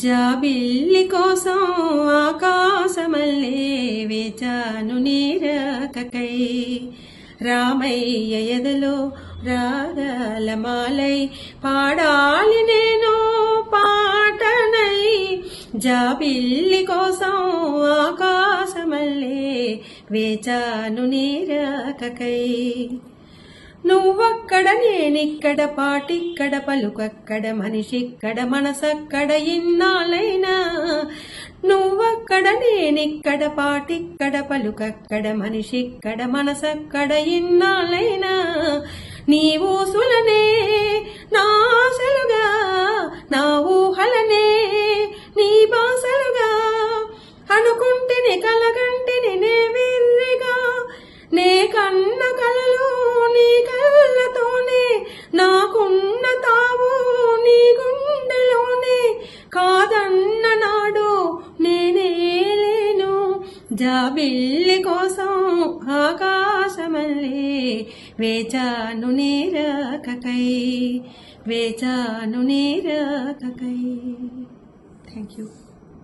జాబిల్లి కోసం ఆకాశమల్లే వేచాను నీరాకకై రామయ్య ఎదలో రాగాలమాలై పాడాలి నేను పాటనై జాబిల్లి కోసం ఆకాశమల్లే వేచాను నీరాకకై నువ్వక్కడ నేనిక్కడ పాటిక్కడ పలుకక్కడ మనిషిక్కడ మనసక్కడ ఇన్నాళ్ళైనా నువ్వక్కడ నేనిక్కడ పాటిక్కడ పలుకక్కడ మనిషిక్కడ మనసక్కడ ఇన్నాళ్ళైనా నీ ఊసులనే నా ఆశలుగా నా ఊహలనే నీ బాసలుగా అనుకుంటేనే కలగంటిని నే వెర్రిగా నే కన్న కలలు నీ కళ్ళతోనే నాకున్న తావు నీ గుండెలోనే కాదన్న నాడు నేనే లేను జాబిల్లి కోసం ఆకాశమల్లే వేచాను నీరాకకై వేచాను నీరాకకై థ్యాంక్ యూ.